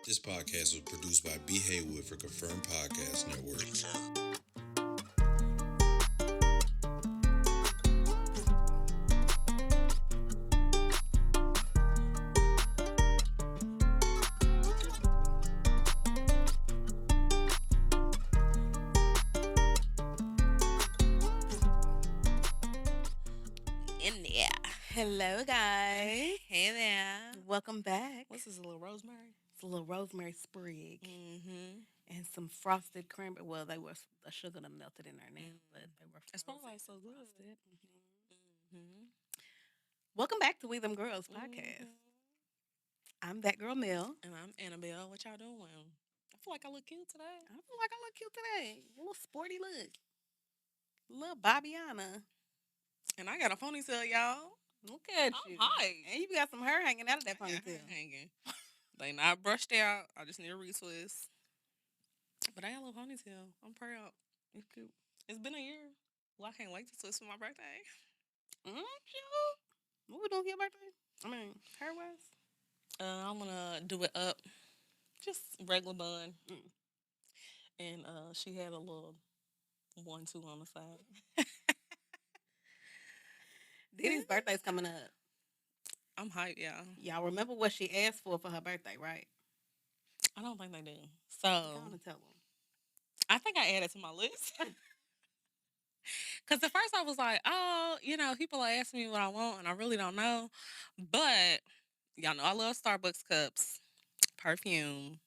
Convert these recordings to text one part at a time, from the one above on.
This podcast was produced by B. Haywood for Confirmed Podcast Network. In there. Hello, guys. Hey there. Welcome back. What's this, a little rosemary? It's a little rosemary sprig Mm-hmm. and some frosted cranberry. Well, they were the sugar done melted in there now, but they were It's frozen probably so and good. frosted. Mm-hmm. Welcome back to We Them Girls podcast. I'm that girl Mel. And I'm Annabelle. What y'all doing? I feel like I look cute today. I feel like I look cute today. A little sporty look. Little Bobbiana. And I got a ponytail, y'all. Look at I'm you. hyped. And you got some hair hanging out of that I got ponytail. hanging. They not brushed out. I just need a retwist. But I got a little ponytail. I'm proud. It's cute. It's been a year. Well, I can't wait to twist for my birthday. Cute. What we doing for your birthday? I mean, hair wise? I'm gonna do it up, just regular bun. And she had a little 1-2 on the side. Diddy's birthday's coming up. I'm hyped, y'all. Y'all remember what she asked for her birthday, right? I don't think they do. Go So on and tell them. I think I added to my list. Because at first I was like, oh, people are asking me what I want and I really don't know. But y'all know I love Starbucks cups, perfume.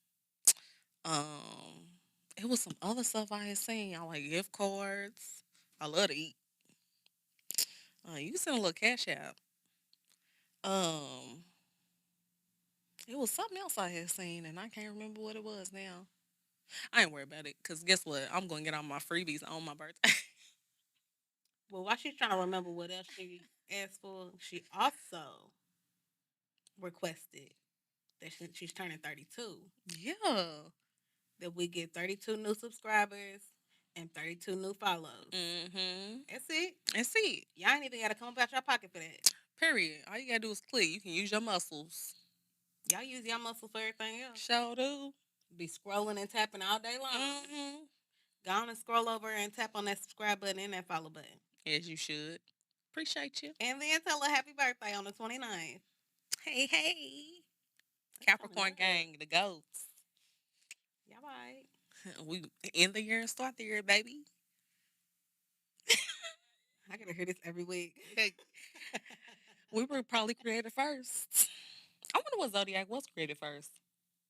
Um, it was some other stuff I had seen. I like gift cards. I love to eat. You can send a little cash out. Um, it was something else I had seen and I can't remember what it was now. I ain't worried about it because guess what? I'm going to get all my freebies on my birthday. Well, while she's trying to remember what else she asked for, she also requested that she's turning 32. Yeah. That we get 32 new subscribers and 32 new follows. Mm-hmm. That's it. That's it. Y'all ain't even got to come up out your pocket for that. Period. All you gotta do is click. You can use your muscles. Y'all use your muscles for everything else. Sure do. Be scrolling and tapping all day long. Mm-hmm. Go on and scroll over and tap on that subscribe button and that follow button. As you should. Appreciate you. And then tell her happy birthday on the 29th. Hey. Capricorn gang, the goats. Y'all right. We end the year and start the year, baby. I gotta hear this every week. We were probably created first. I wonder what zodiac was created first.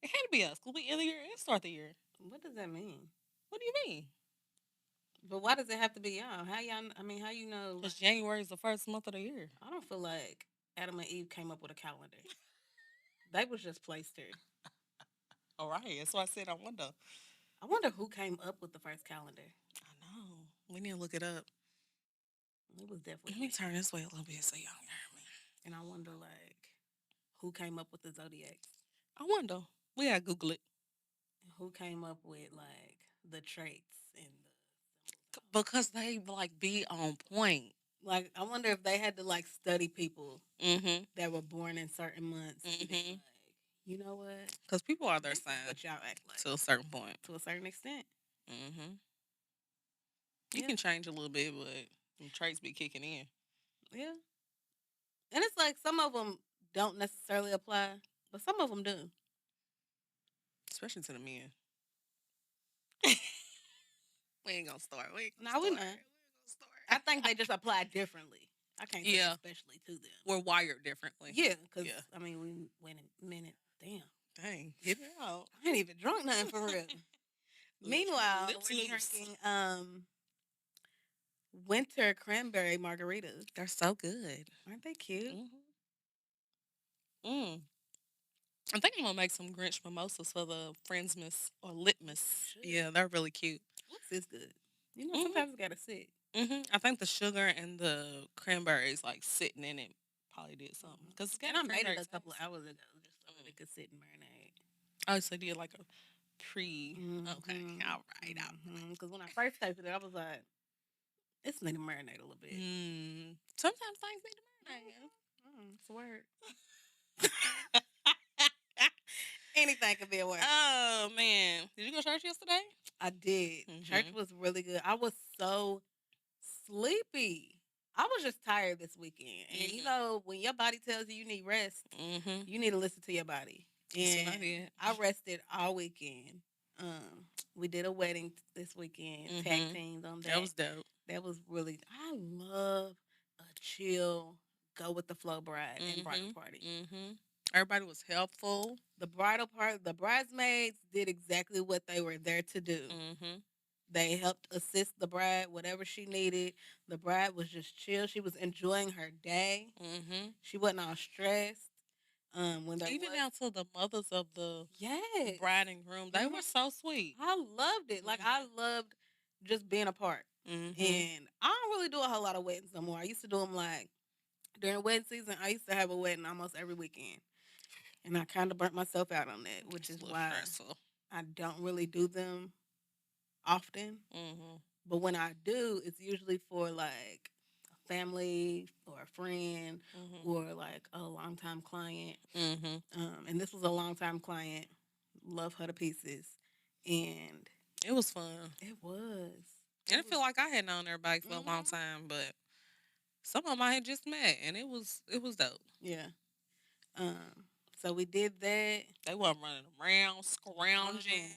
It had to be us because we end the year and start the year. What does that mean? What do you mean? But why does it have to be y'all? How y'all? I mean, how you know? Because January is the first month of the year. I don't feel like Adam and Eve came up with a calendar. They was just placed here. All right, that's why I said I wonder. I wonder who came up with the first calendar. I know. We need to look it up. It was definitely. Let me turn this way a little bit so y'all can hear me. And I wonder, like, who came up with the zodiacs? I wonder. We gotta Google it. Who came up with like the traits and Because they like be on point. like? I wonder if they had to like study people Mm-hmm. that were born in certain months. And be Mm-hmm. like, you know what? Because people are their This is sign what y'all act like to a certain point. to a certain extent. Mm-hmm. You Yeah. can change a little bit, but the traits be kicking in. Yeah. And it's like some of them don't necessarily apply, but some of them do. Especially to the men. We ain't gonna start. We ain't gonna No, we start. not. We ain't gonna start. I think they just apply differently. I can't say Yeah. especially to them. We're wired differently. Yeah, because Yeah. I mean, we went a minute. Damn, Dang. Get it out. I ain't even drunk nothing for real. Meanwhile, Lips we're loose. drinking winter cranberry margaritas. They're so good. Aren't they cute? Mm-hmm. Mm. I think I'm gonna make some Grinch mimosas for the Friendsmas or Litmus. Should. Yeah, they're really cute. Looks is good. You know, Mhm. sometimes it's gotta sit. I think the sugar and the cranberries like sitting in it probably did something because it's got And I made it cranberry a couple taste. hours ago just so that it could sit and marinate. Oh, so you did like a pre. Okay, Mhm. all right. Because when I first tasted it, I was like, "This need to marinate a little bit." Sometimes things need to marinate. It's a word. Anything could be a word. Oh man, did you go to church yesterday? I did. Church was really good. I was so sleepy. I was just tired this weekend. And you know, when your body tells you need rest, you need to listen to your body. And I rested all weekend. We did a wedding this weekend, tag teams on that. That was dope. That was really. I love a chill, go with the flow bride and bridal party. Everybody was helpful. The the bridesmaids did exactly what they were there to do. They helped assist the bride, whatever she needed. The bride was just chill. She was enjoying her day. She wasn't all stressed. When even down to the mothers of the yes bride and groom, they were so sweet. I loved it. Like I loved just being a part. And I don't really do a whole lot of weddings no more. I used to do them like during wedding season. I used to have a wedding almost every weekend, and I kind of burnt myself out on that, which is why I don't really do them often. But when I do, it's usually for like a family or a friend or like a longtime client. And this was a longtime client. Love her to pieces. And it was fun. It was. And I feel like I had known everybody for a long time, but some of them I had just met, and it was dope. Yeah. So we did that. They weren't running around, scrounging.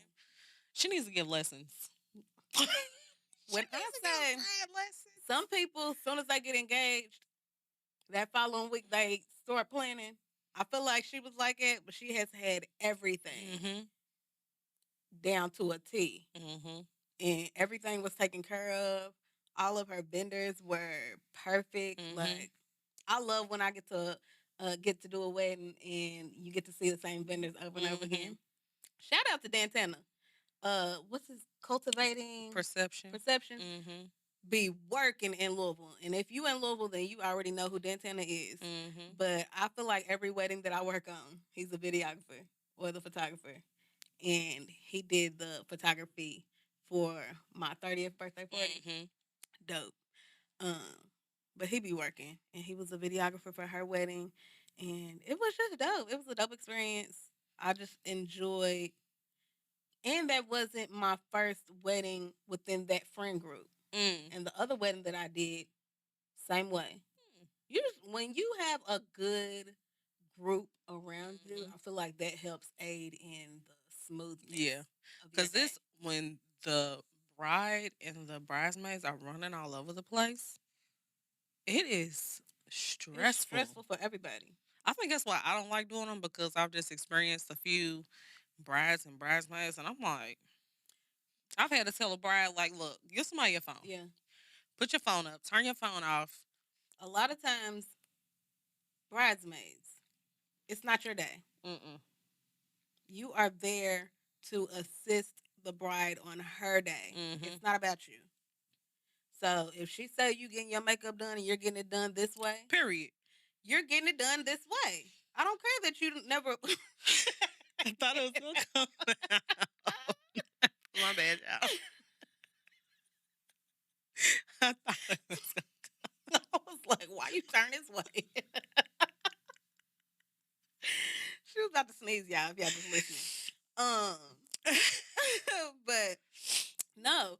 She needs to give lessons. When I say some people, as soon as they get engaged, that following week they start planning. I feel like she was like it, but she has had everything down to a T. And everything was taken care of. All of her vendors were perfect. Like, I love when I get to do a wedding and you get to see the same vendors over and over again. Shout out to Dantana. What's his cultivating perception? Be working in Louisville, and if you in Louisville, then you already know who Dantana is. But I feel like every wedding that I work on, he's a videographer or the photographer, and he did the photography for my 30th birthday party. Dope. But he be working, and he was a videographer for her wedding, and it was just dope. It was a dope experience. I just enjoyed, and that wasn't my first wedding within that friend group. And the other wedding that I did, same way. When you have a good group around you, I feel like that helps aid in the smoothness. Yeah, because when the bride and the bridesmaids are running all over the place, it is stressful. It's stressful for everybody. I think that's why I don't like doing them, because I've just experienced a few brides and bridesmaids, and I'm like, I've had to tell a bride, like, look, give somebody your phone. Yeah. Put your phone up. Turn your phone off. A lot of times, bridesmaids, it's not your day. You are there to assist the bride on her day. It's not about you. So if she say you getting your makeup done and you're getting it done this way, period, you're getting it done this way. I don't care that you never. I thought it was gonna come out. My bad, y'all. I thought it was gonna come. I was like, why you turn this way? She was about to sneeze, y'all, if y'all just listening. But no,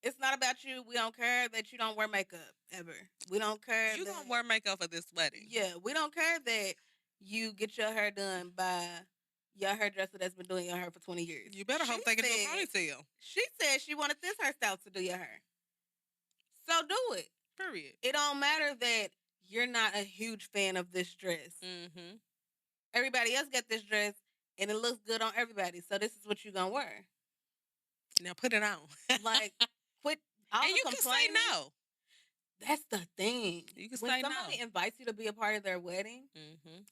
it's not about you. We don't care that you don't wear makeup ever. We don't care. You don't wear makeup for this wedding. Yeah, we don't care that you get your hair done by your hairdresser that's been doing your hair for 20 years. You better hope they can do a ponytail. She said she wanted this hairstyle to do your hair. So do it. Period. It don't matter that you're not a huge fan of this dress. Everybody else got this dress, and it looks good on everybody. So this is what you're gonna wear. Now put it on. Like, quit. And you can say no. That's the thing. You can when say somebody no. invites you to be a part of their wedding,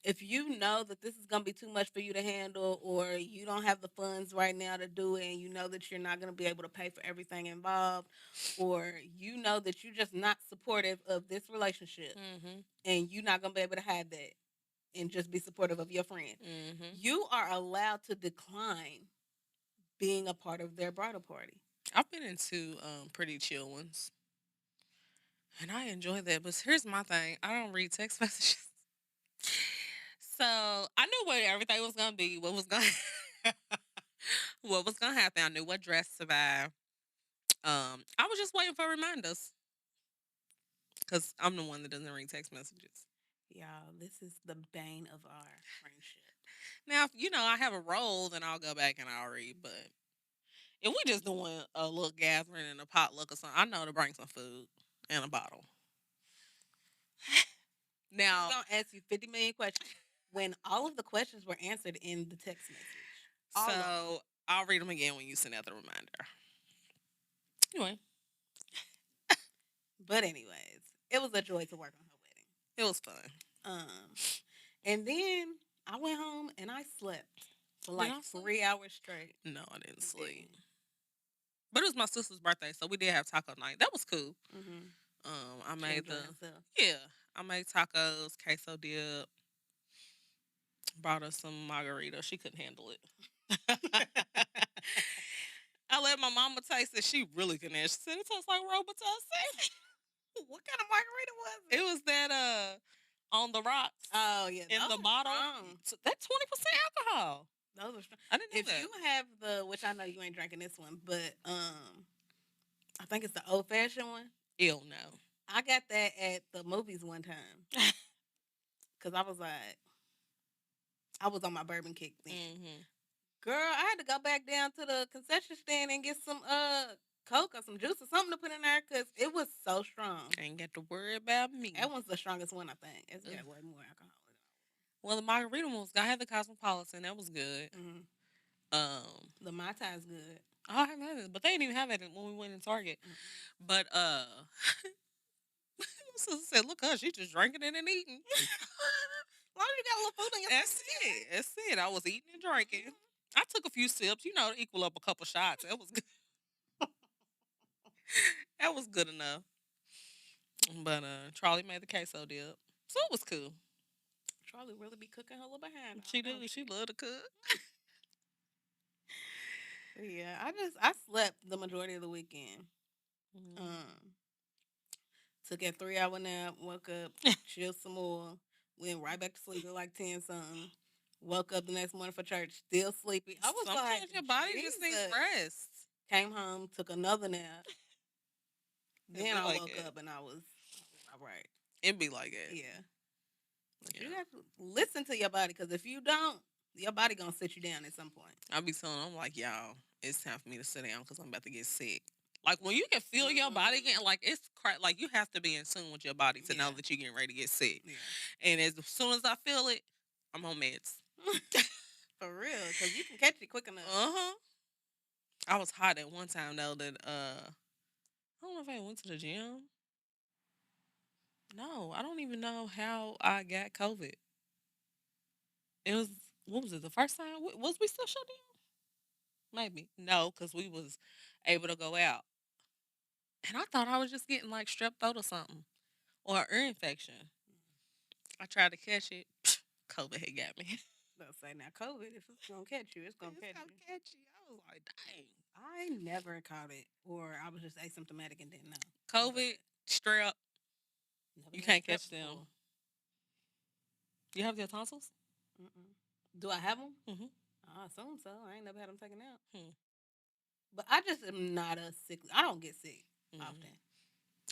if you know that this is going to be too much for you to handle, or you don't have the funds right now to do it, and you know that you're not going to be able to pay for everything involved, or you know that you're just not supportive of this relationship, and you're not going to be able to have that and just be supportive of your friend, you are allowed to decline being a part of their bridal party. I've been into pretty chill ones, and I enjoy that. But here's my thing: I don't read text messages, so I knew what everything was gonna be, what was gonna what was gonna happen. I knew what dress to buy. I was just waiting for reminders because I'm the one that doesn't read text messages. Y'all, this is the bane of our friendship. Now, if I have a role, then I'll go back and I'll read. But if we just doing a little gathering and a potluck or something, I know to bring some food and a bottle. Now, I'm gonna ask you 50 million questions when all of the questions were answered in the text message. So I'll read them again when you send out the reminder. Anyway. But anyways, it was a joy to work on her wedding. It was fun. And then I went home and I slept for like 3 hours straight. No, I didn't sleep. But it was my sister's birthday, so we did have taco night. That was cool. I made I made tacos, queso dip. Brought her some margarita. She couldn't handle it. I let my mama taste it. She really couldn't. She said it tastes like Robitussin. What kind of margarita was it? It was that on the rocks. Oh yeah, in the bottle. That's 20% alcohol. Those are strong. I didn't know if that. you have which I know you ain't drinking this one, but I think it's the old fashioned one. Ew, no. I got that at the movies one time because I was on my bourbon kick then. Girl, I had to go back down to the concession stand and get some Coke or some juice or something to put in there because it was so strong. Ain't got to worry about me. That one's the strongest one, I think. It's got way more alcohol. Well, the margarita one I had the Cosmopolitan. That was good. The Mai Tai is good. Oh, I haven't had it, but they didn't even have it when we went in Target. But sister said, "Look, she just drinking it and eating." As long as you got a little food in your That's it. I was eating and drinking. I took a few sips, to equal up a couple shots. That was good. That was good enough. But Charlie made the queso dip, so it was cool. Charlie really be cooking her little behind. She do. She love to cook. Yeah, I slept the majority of the weekend. Took a 3-hour nap, woke up, chilled some more, went right back to sleep at like 10 something. Woke up the next morning for church, still sleepy. I was sometimes your body just needs rest. Came home, took another nap. Then I woke up and I was all right. It'd be like it. Yeah. But you have to listen to your body because if you don't, your body gonna sit you down at some point. I'll be telling them like, y'all, it's time for me to sit down because I'm about to get sick. Like when you can feel your body getting it's like you have to be in tune with your body to know that you're getting ready to get sick. Yeah. And as soon as I feel it, I'm on meds. For real, because you can catch it quick enough. I was hot at one time though that I don't know if I went to the gym. No, I don't even know how I got COVID. It was what was it? The first time was we still shut down? Maybe no, because we was able to go out. And I thought I was just getting like strep throat or something. Or an ear infection. I tried to catch it. COVID had got me. They'll say, now COVID, if it's going to catch you, it's going to catch you. I was like, dang. I never caught it. Or I was just asymptomatic and didn't know. COVID, strep, you can't catch them. Before. You have your tonsils? Do I have them? I assume so. I ain't never had them taken out. But I just am not a sick. I don't get sick often.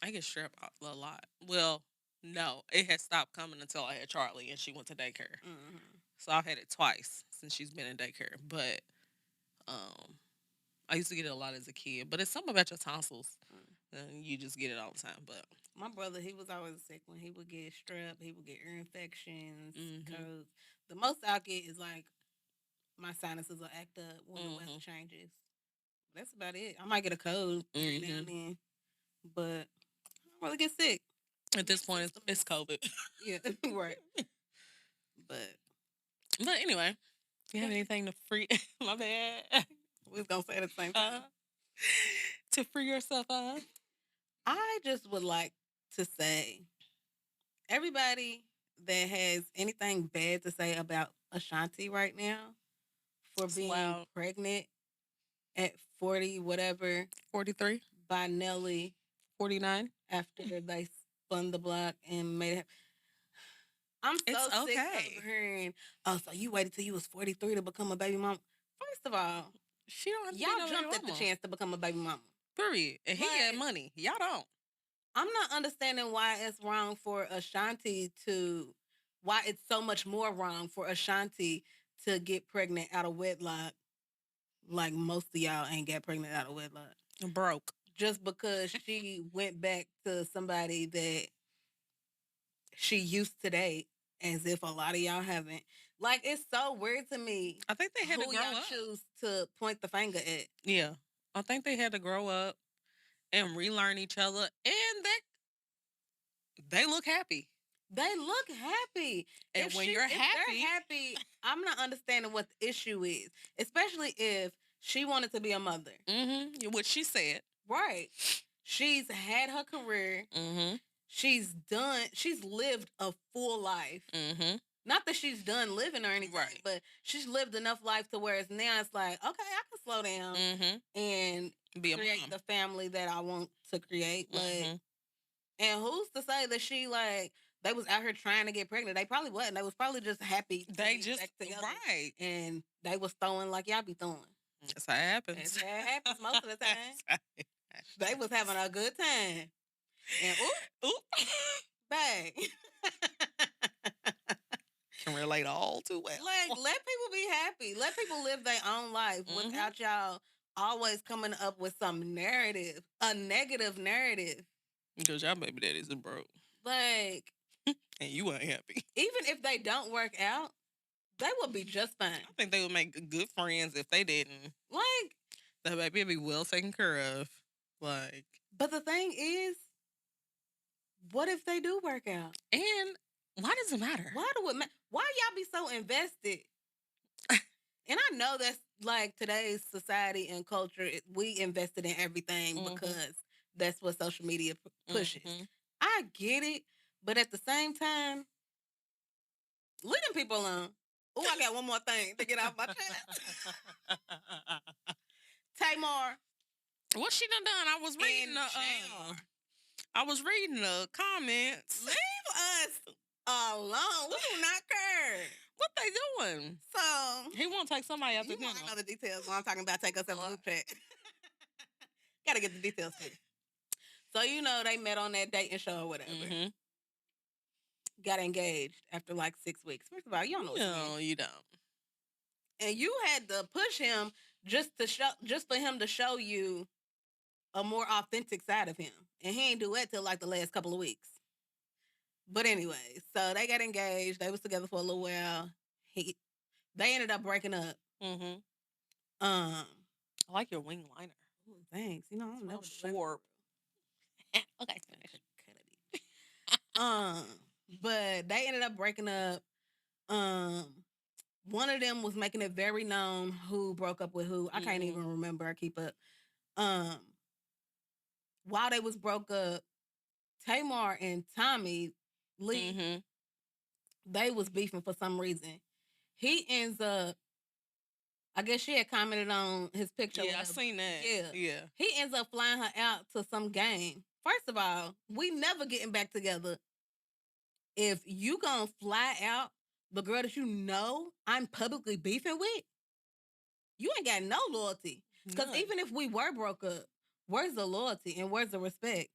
I get strep a lot. Well, no, it had stopped coming until I had Charlie and she went to daycare. So I've had it twice since she's been in daycare. But I used to get it a lot as a kid. But it's something about your tonsils. And you just get it all the time. But my brother, he was always sick when he would get strep. He would get ear infections. Because the most I'll get is like my sinuses will act up when the weather changes. That's about it. I might get a cold every now and then. But I don't really get sick. At this point, it's COVID. Yeah, right. But anyway, do you have anything to free? My bad. We was going to say it at the same time. To free yourself up? I just would like to say, everybody that has anything bad to say about Ashanti right now for being pregnant at 40, whatever. 43. By Nelly. 49. After they spun the block and made it. I'm so sick of hearing, oh, so you waited till you was 43 to become a baby mom. First of all, she don't have to y'all jumped at the chance to become a baby mama. Period. And he had money. Y'all don't. I'm not understanding why it's wrong for Ashanti to, why it's so much more wrong for Ashanti to get pregnant out of wedlock. Like most of y'all ain't got pregnant out of wedlock. Broke. Just because she went back to somebody that she used to date, as if a lot of y'all haven't. Like, it's so weird to me. I think they had to grow y'all up. Choose to point the finger at. Yeah. I think they had to grow up and relearn each other, and they look happy. They look happy. And when you're happy, I'm not understanding what the issue is, especially if she wanted to be a mother. Mm-hmm. What she said. Right. She's had her career. Mm-hmm. She's lived a full life. Mm-hmm. Not that she's done living or anything, right, but she's lived enough life to where now it's like, okay, I can slow down and create the family that I want to create. Like, and who's to say that she, like, they was out here trying to get pregnant? They probably wasn't. They was probably just happy to be back together. Right. And they was throwing like y'all be throwing. That's how it happens. That's how it happens most of the time. They was having a good time. And bang. Can relate all too well. Like, let people be happy. Let people live their own life without y'all always coming up with some narrative, a negative narrative. Because y'all baby daddies are broke. Like, and you ain't happy. Even if they don't work out, they would be just fine. I think they would make good friends if they didn't. Like, the baby would be well taken care of. Like, but the thing is, what if they do work out? And why does it matter? Why do it matter? Why y'all be so invested? And I know that's like today's society and culture. We invested in everything because that's what social media pushes. I get it, but at the same time, leave them people alone. Oh, I got one more thing to get off my chest. Tamar. What she done? I was reading the comments. Leave us alone. We do not care. What they doing? So he won't take somebody else. You want to know the details when I'm talking about take us in a group chat. Gotta get the details too. So they met on that dating show or whatever. Got engaged after like 6 weeks. First of all, you don't know what No, you don't. And you had to push him just for him to show you a more authentic side of him. And he ain't do that till like the last couple of weeks. But anyway, so they got engaged. They was together for a little while. They ended up breaking up. I like your wing liner. Ooh, thanks. I'm never short. Okay, finish. But they ended up breaking up. One of them was making it very known who broke up with who. I can't even remember. I keep up. While they was broke up, Tamar and Tommy Lee, they was beefing for some reason. He ends up, I guess she had commented on his picture. Yeah, I seen that. Yeah. He ends up flying her out to some game. First of all, we never getting back together. If you gonna fly out the girl that I'm publicly beefing with, you ain't got no loyalty. Because even if we were broke up, where's the loyalty and where's the respect?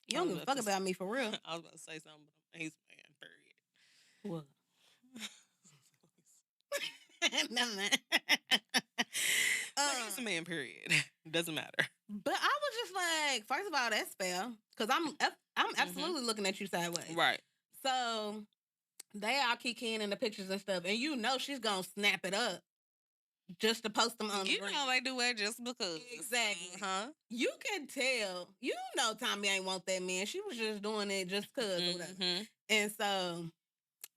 You don't give a fuck about me for real. I was about to say something, but he's man, period. What? Never mind. He's a man, period. Doesn't matter. But I was just like, first of all, that's fair. Because I'm absolutely looking at you sideways. Right. So they all kikiing in the pictures and stuff. And she's going to snap it up. Just to post them on the screen. They do it just because. Exactly. You can tell. Tommy ain't want that man. She was just doing it just because. And so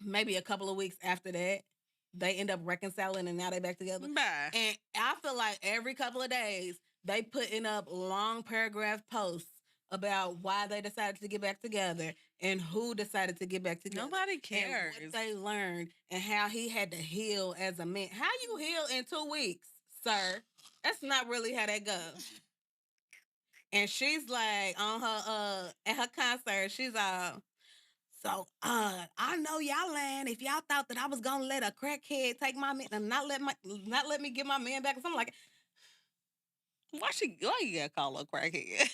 maybe a couple of weeks after that, they end up reconciling and now they back together. Bye. And I feel like every couple of days, they putting up long paragraph posts about why they decided to get back together and who decided to get back together. Nobody cares. And what they learned and how he had to heal as a man. How you heal in 2 weeks, sir? That's not really how that goes. And she's like on her at her concert, she's all, So, I know y'all lying if y'all thought that I was gonna let a crackhead take my man and not let me get my man back or something like. Why you gotta call her crackhead?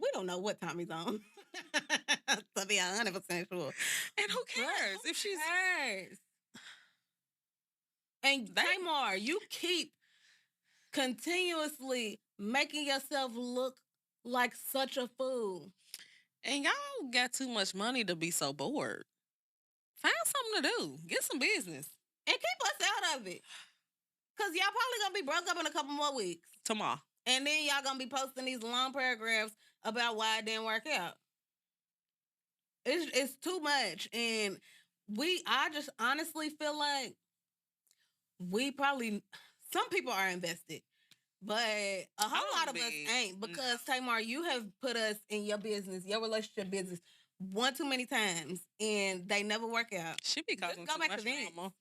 We don't know what time he's on. To be 100% sure. And who cares if she's cares? And Tamar, you keep continuously making yourself look like such a fool. And y'all got too much money to be so bored. Find something to do. Get some business. And keep us out of it. Because y'all probably going to be broke up in a couple more weeks. Tomorrow. And then y'all going to be posting these long paragraphs about why it didn't work out. It's too much. And I just honestly feel like some people are invested. But a whole lot of us ain't, because Tamar, you have put us in your business, your relationship business, one too many times, and they never work out. She be causing too much drama.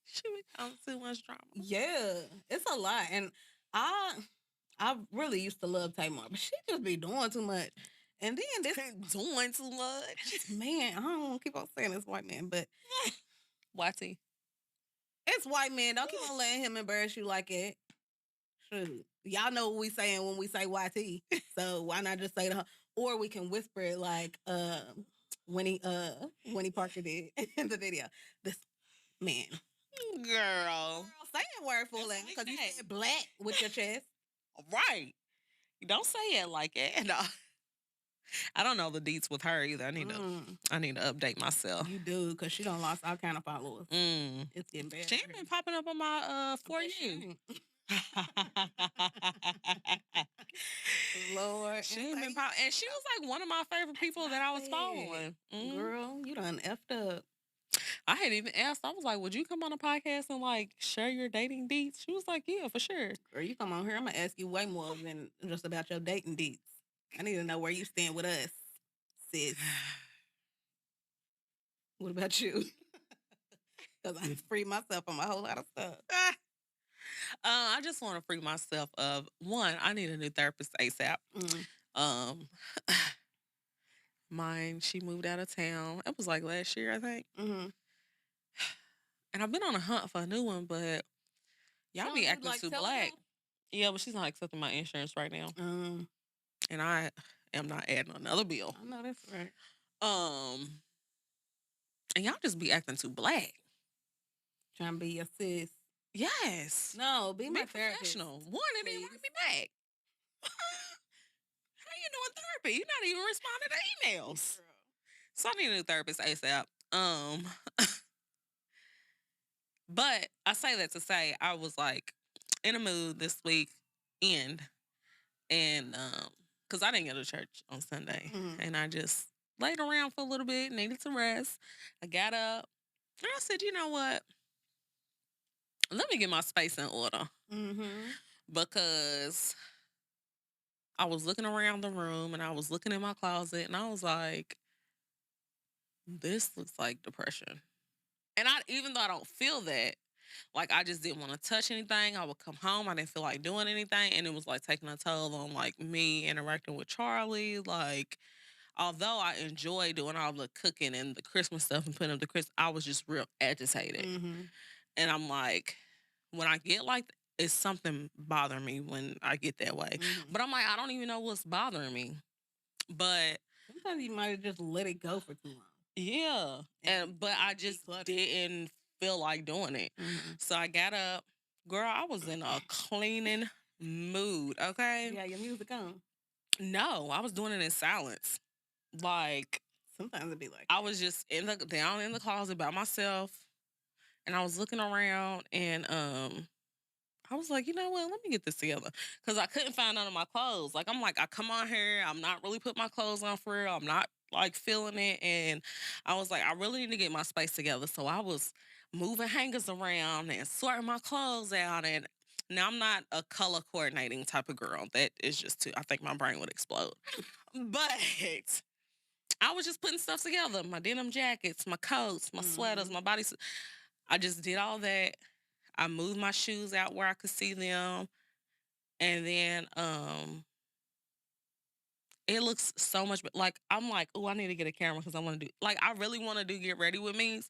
She be causing too much drama. Yeah, it's a lot, and I really used to love Tamar, but she just be doing too much. And then this doing too much. Man, I don't want to keep on saying this white man, but YT. It's white man. Don't keep on letting him embarrass you like it. Shoot. Y'all know what we saying when we say YT. So why not just say the, or we can whisper it like Winnie Parker did in the video. This man. Girl, say a word for it because you said black with your chest. Right. You don't say it like it. No. I don't know the deets with her either. I need to update myself. You do, because she done lost all kind of followers. It's getting bad. She ain't been popping up on my For You. Lord, she ain't been popping, and she was like one of my favorite people that I was following. Girl, you done effed up. I had even asked. I was like, "Would you come on a podcast and like share your dating deets?" She was like, "Yeah, for sure." Or you come on here, I'm gonna ask you way more than just about your dating deets. I need to know where you stand with us, sis. What about you? Because I free myself from a whole lot of stuff. I just want to free myself of one. I need a new therapist ASAP. Mine, she moved out of town. It was like last year, I think. And I've been on a hunt for a new one, but y'all be acting too black. Yeah, but she's not accepting my insurance right now. And I am not adding another bill. I know that's right. And y'all just be acting too black. Trying to be your sis. Yes. No, be my professional. One, it didn't write me back. How you doing therapy? You're not even responding to emails. Girl. So I need a new therapist ASAP. But I say that to say I was like in a mood this weekend, and because I didn't go to church on Sunday, and I just laid around for a little bit, needed to rest. I got up and I said, you know what? Let me get my space in order. Because I was looking around the room and I was looking in my closet and I was like, this looks like depression. And even though I don't feel that, like I just didn't want to touch anything. I would come home, I didn't feel like doing anything, and it was like taking a toll on like me interacting with Charlie. Like, although I enjoy doing all the cooking and the Christmas stuff and putting up the Christmas, I was just real agitated. And I'm like, when I get like, it's something bothering me when I get that way. But I'm like, I don't even know what's bothering me. But sometimes you might have just let it go for too long. Yeah. But I just didn't feel like doing it. So I got up. Girl, I was in a cleaning mood, okay? Yeah, your music on. No, I was doing it in silence. Like, sometimes it'd be like I was just down in the closet by myself, and I was looking around, and I was like, you know what? Let me get this together. Because I couldn't find none of my clothes. Like, I'm like, I come on here. I'm not really putting my clothes on for real. I'm not, like, feeling it. And I was like, I really need to get my space together. So I was moving hangers around and sorting my clothes out. And now I'm not a color coordinating type of girl. That is just too, I think my brain would explode. But I was just putting stuff together. My denim jackets, my coats, my sweaters, my bodysuit. I just did all that. I moved my shoes out where I could see them. And then it looks so much like I'm like, oh, I need to get a camera because I want to do like I really want to do get ready with me,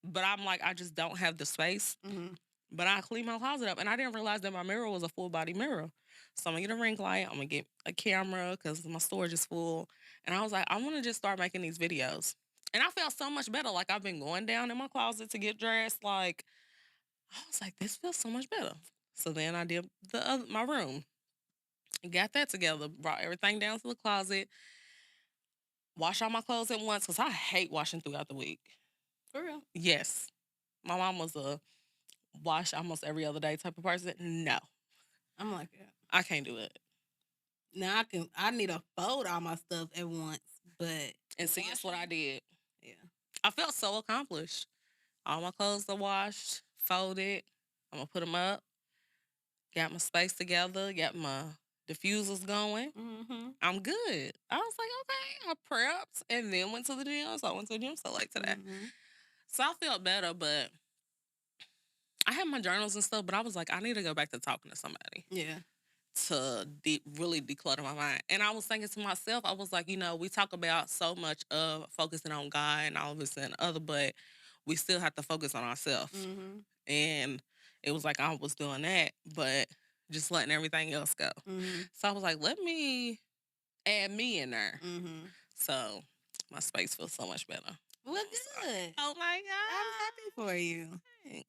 but I'm like I just don't have the space. Mm-hmm. But I cleaned my closet up, and I didn't realize that my mirror was a full body mirror. So I'm gonna get a ring light. I'm gonna get a camera because my storage is full. And I was like, I want to just start making these videos. And I felt so much better. Like I've been going down in my closet to get dressed. Like I was like, this feels so much better. So then I did my room, got that together, brought everything down to the closet, wash all my clothes at once because I hate washing throughout the week. For real? Yes, my mom was a wash almost every other day type of person. No, I'm like that. I can't do it. Now I need to fold all my stuff at once, but And see, that's what I did. Yeah. I felt so accomplished. All my clothes are washed, folded. I'm gonna put them up. Got my space together. Got my diffusers going. Mm-hmm. I'm good. I was like, okay. I prepped and then went to the gym. So I went to the gym so late today. Mm-hmm. So I felt better, but I had my journals and stuff. But I was like, I need to go back to talking to somebody. Yeah. To really declutter my mind. And I was thinking to myself, I was like, you know, we talk about so much of focusing on God and all of this and other, but we still have to focus on ourselves. Mm-hmm. And it was like I was doing that, but just letting everything else go. Mm-hmm. So I was like, let me add me in there. Mm-hmm. So my space feels so much better. Well, good. Oh my God. I'm happy for you. Thanks.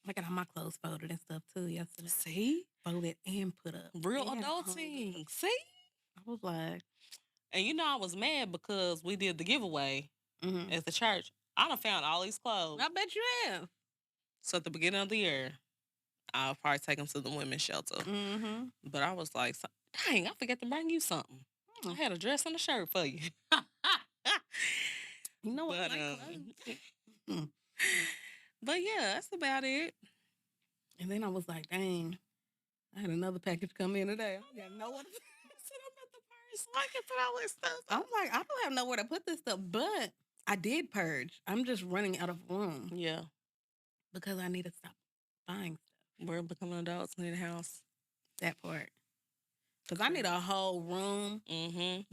I got all my clothes folded and stuff too yesterday. See? Folded and put up. Real and adulting. See? I was like. And you know, I was mad because we did the giveaway Mm-hmm. at the church. I done found all these clothes. I bet you have. So at the beginning of the year, I'll probably take them to the women's shelter. Mm-hmm. But I was like, dang, I forgot to bring you something. I had a dress and a shirt for you. You know what? But, but yeah, that's about it. And then I was like, dang, I had another package come in today. I didn't know what. I'm like, I don't have nowhere to put this stuff, but I did purge. I'm just running out of room. Yeah. Because I need to stop buying stuff. We're becoming adults, need a house. That part. Because I need a whole room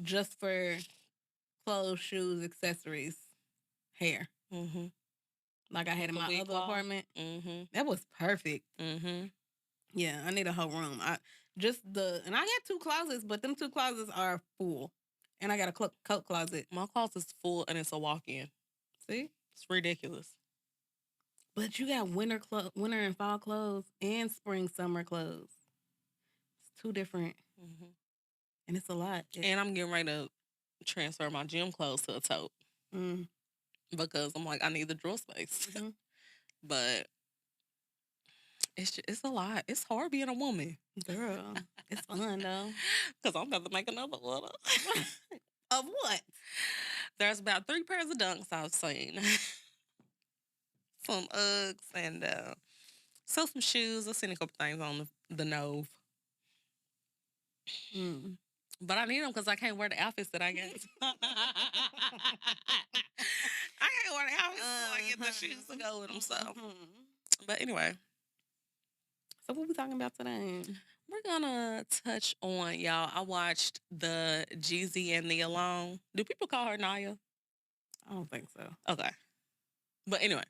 just for clothes, shoes, accessories, hair. Mm-hmm. Like I had in my other apartment. Mm-hmm. That was perfect. Mm-hmm. Yeah, I need a whole room. And I got 2 closets, but them 2 closets are full. And I got a coat closet. My closet's full and it's a walk-in. See? It's ridiculous. But you got winter and fall clothes and spring, summer clothes. It's 2 different. Mm-hmm. And it's a lot. And I'm getting ready to transfer my gym clothes to a tote. Mm. Because I'm like, I need the drawer space. Mm-hmm. But it's a lot. It's hard being a woman. Girl, it's fun though. Because I'm about to make another order. Of what? There's about 3 pairs of dunks I've seen. Some Uggs and some shoes. I've seen a couple things on the Nove. Mm. But I need them because I can't wear the outfits that I get. I can't wear the outfits so I get the shoes to go with them. So, but anyway. So what we talking about today? We're gonna touch on, y'all. I watched the Jeezy and Nia Long. Do people call her Nia? I don't think so. Okay. But anyway,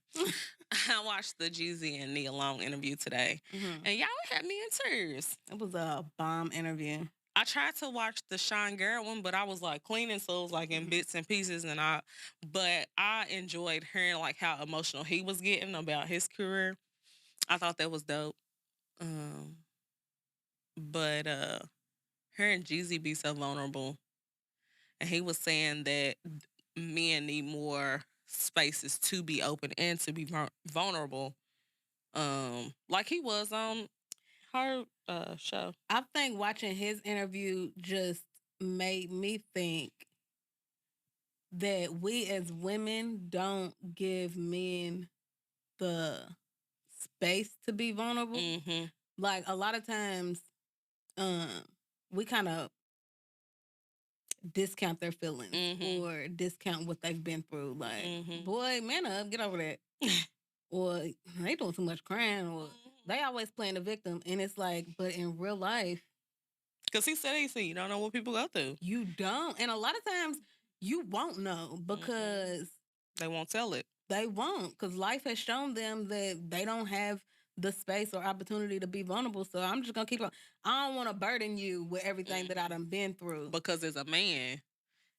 I watched the Jeezy and Nia Long interview today. Mm-hmm. And y'all had me in tears. It was a bomb interview. I tried to watch the Sean Garrett one, but I was like cleaning, so it was like in bits and pieces. But I enjoyed hearing like how emotional he was getting about his career. I thought that was dope. But hearing Jeezy be so vulnerable, and he was saying that men need more spaces to be open and to be vulnerable, like he was on her show. I think watching his interview just made me think that we as women don't give men the space to be vulnerable. Mm-hmm. Like a lot of times, we kind of discount their feelings or discount what they've been through. Like, boy, man up, get over that. Or they doing too much crying, or they always playing the victim. And it's like, but in real life, Because he said you don't know what people go through. You don't. And a lot of times you won't know because they won't tell it. They won't, because life has shown them that they don't have the space or opportunity to be vulnerable. So I'm just going to keep on. I don't want to burden you with everything that I done been through. Because as a man,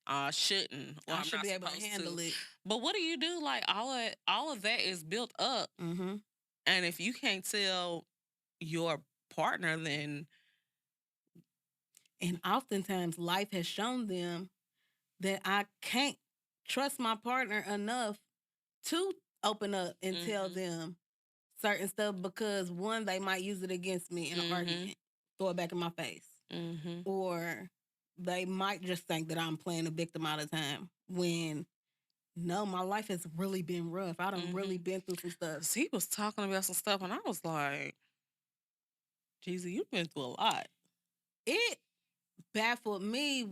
I shouldn't. Or I should be able to handle it. But what do you do? Like, all of that is built up. Mm-hmm. And if you can't tell your partner, then... And oftentimes life has shown them that I can't trust my partner enough to open up and tell them certain stuff, because one, they might use it against me in an argument, throw it back in my face, or they might just think that I'm playing a victim all the time, when no, my life has really been rough. I done really been through some stuff. He was talking about some stuff and I was like, Jeezy, you've been through a lot. It baffled me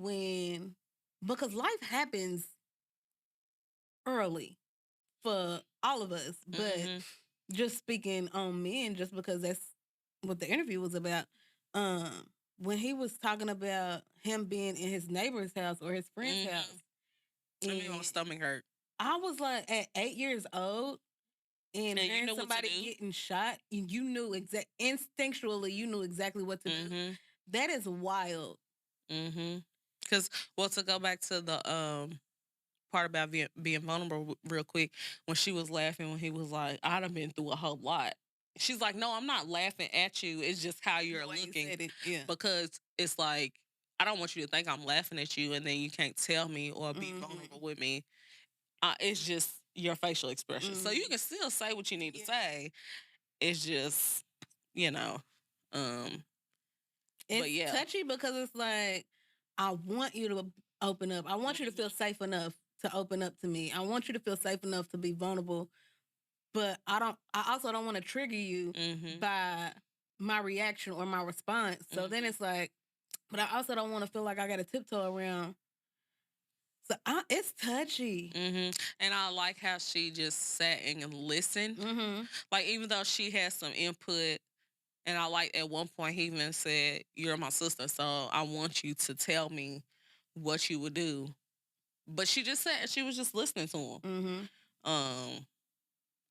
because life happens early for all of us, but just speaking on men, just because that's what the interview was about. When he was talking about him being in his neighbor's house or his friend's house, and me, my stomach hurt. I was like, at 8 years old, and hearing somebody getting shot, and you knew instinctually, you knew exactly what to do. That is wild. Because, to go back to the part about being vulnerable real quick, when she was laughing, when he was like, I done been through a whole lot. She's like, no, I'm not laughing at you. It's just how you're looking. Because it's like, I don't want you to think I'm laughing at you and then you can't tell me or be vulnerable with me. It's just your facial expression. So you can still say what you need to say. It's just, it's touchy, because it's like, I want you to open up. I want you to feel safe enough to open up to me. I want you to feel safe enough to be vulnerable. But I also don't want to trigger you by my reaction or my response. So then it's like, but I also don't want to feel like I got to tiptoe around. So it's touchy. And I like how she just sat and listened. Like, even though she had some input, and I like at one point he even said, you're my sister, so I want you to tell me what you would do. But she just said, she was just listening to him.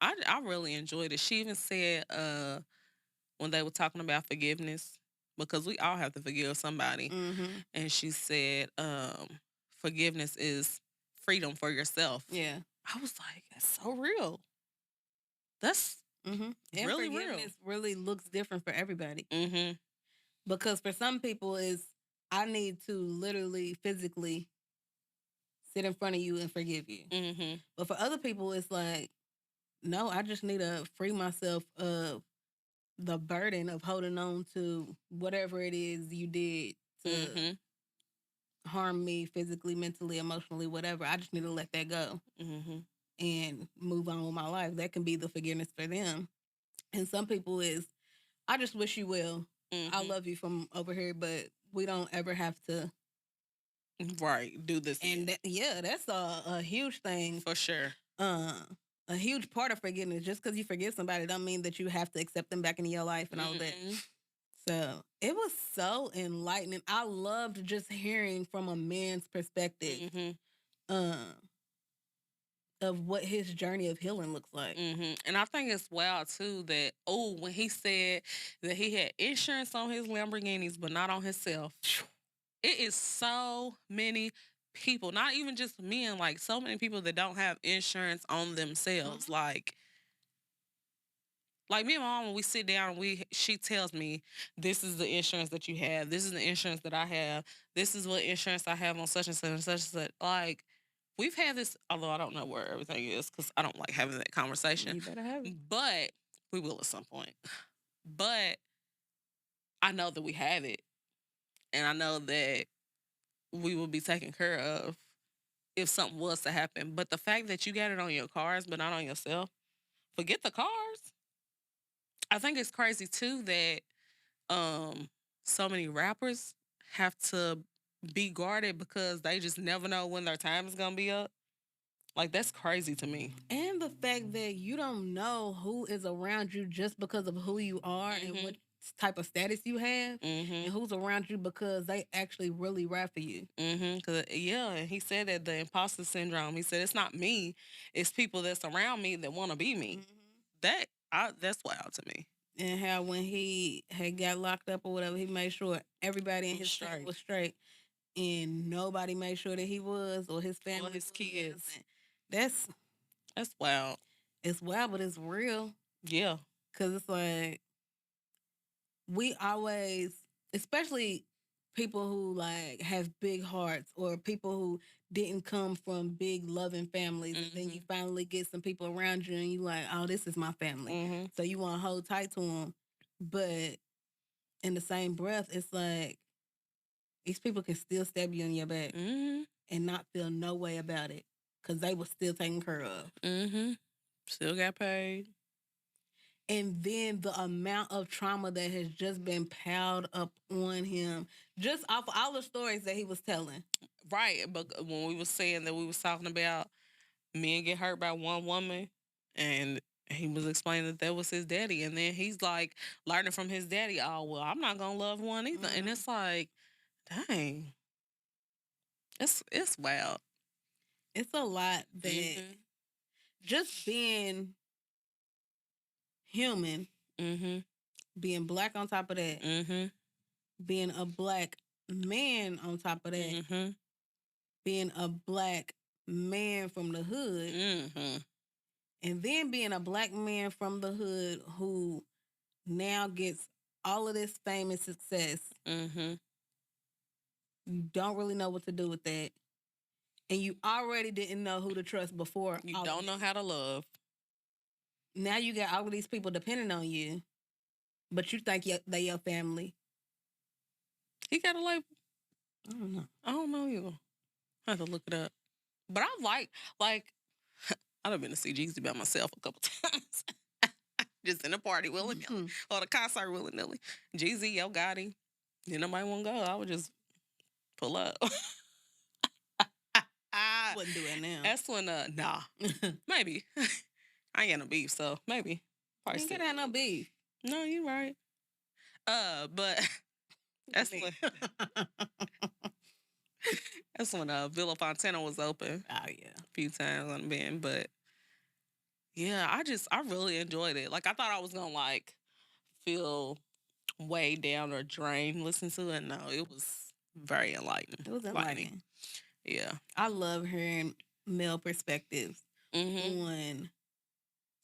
I really enjoyed it. She even said, when they were talking about forgiveness, because we all have to forgive somebody. And she said, forgiveness is freedom for yourself. Yeah. I was like, that's so real. That's really real. Forgiveness really looks different for everybody. Because for some people, I need to literally, physically sit in front of you and forgive you. But for other people, it's like, no, I just need to free myself of the burden of holding on to whatever it is you did to harm me physically, mentally, emotionally, whatever. I just need to let that go and move on with my life. That can be the forgiveness for them. And some people I just wish you well. I love you from over here, but we don't ever have to. Right, do this. And that's a huge thing. For sure. A huge part of forgiveness. Just because you forgive somebody don't mean that you have to accept them back into your life and all that. So it was so enlightening. I loved just hearing from a man's perspective of what his journey of healing looks like. And I think it's wild too that, when he said that he had insurance on his Lamborghinis but not on himself. It is so many people, not even just men, like so many people that don't have insurance on themselves. Like me and my mom, when we sit down, she tells me, this is the insurance that you have. This is the insurance that I have. This is what insurance I have on such and such and such and such. Like, we've had this, although I don't know where everything is because I don't like having that conversation. You better have it. But we will at some point. But I know that we have it. And I know that we will be taken care of if something was to happen. But the fact that you got it on your cars but not on yourself, forget the cars. I think it's crazy too that so many rappers have to be guarded because they just never know when their time is gonna be up. Like, that's crazy to me. And the fact that you don't know who is around you just because of who you are and type of status you have, and who's around you because they actually really ride for you. Cause he said that the imposter syndrome. He said it's not me, it's people that's around me that want to be me. That's wild to me. And how when he had got locked up or whatever, he made sure everybody in his family was straight, and nobody made sure that he was or his family or his kids. That's wild. It's wild, but it's real. Yeah. Cause it's like we always, especially people who like have big hearts or people who didn't come from big loving families, and then you finally get some people around you and you like, oh, this is my family. So you want to hold tight to them, but in the same breath, it's like these people can still stab you in your back and not feel no way about it because they were still taken care of. Still got paid. And then the amount of trauma that has just been piled up on him, just off of all the stories that he was telling. Right, but when we was saying that we was talking about men get hurt by one woman, and he was explaining that was his daddy, and then he's like learning from his daddy. Oh well, I'm not gonna love one either, and it's like, dang, it's wild. It's a lot that just being human, being black on top of that, being a black man on top of that, being a black man from the hood, and then being a black man from the hood who now gets all of this fame and success. You don't really know what to do with that. And you already didn't know who to trust before. You don't know how to love. Now you got all of these people depending on you, but you think they your family. He got a label? I don't know. I don't know either. I have to look it up. But I like I've been to see Jeezy by myself a couple times. Just in a party willy-nilly. Or the concert willy-nilly. Jeezy, Yo Gotti. Then nobody want to go. I would just pull up. Wouldn't do it now. That's when, nah. Maybe. I ain't got no beef, so maybe. You ain't got no beef. No, you right. But that's when that's when Villa Fontana was open. Oh yeah. A few times on the band. But yeah, I really enjoyed it. Like I thought I was gonna like feel way down or drained listening to it. No, it was very enlightening. It was enlightening. Yeah. I love hearing male perspectives on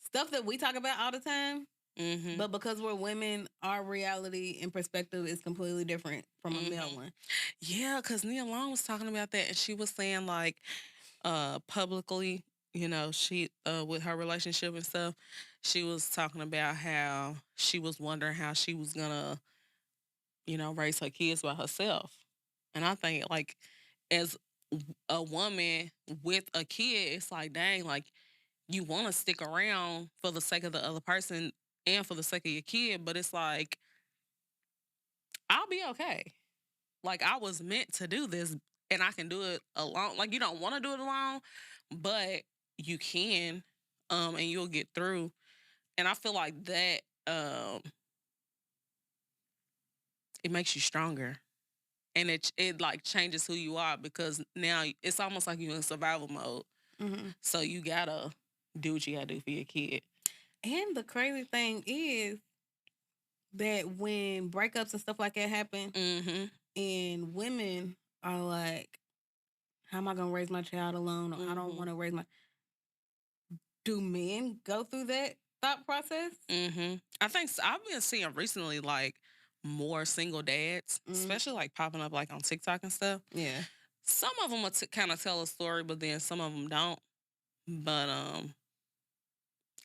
stuff that we talk about all the time. But because we're women, our reality and perspective is completely different from a male one. Yeah, because Nia Long was talking about that, and she was saying like publicly, you know, she with her relationship and stuff, she was talking about how she was wondering how she was gonna, you know, raise her kids by herself. And I think like as a woman with a kid, it's like, dang, like you want to stick around for the sake of the other person and for the sake of your kid, but it's like, I'll be okay. Like I was meant to do this and I can do it alone. Like you don't want to do it alone, but you can, and you'll get through. And I feel like that, it makes you stronger. And it like changes who you are because now it's almost like you're in survival mode. So you gotta do what you gotta do for your kid. And the crazy thing is that when breakups and stuff like that happen, and women are like, how am I going to raise my child alone? Or I don't want to raise my... Do men go through that thought process? I think I've been seeing recently like more single dads, especially like popping up like on TikTok and stuff. Yeah. Some of them will kind of tell a story, but then some of them don't. But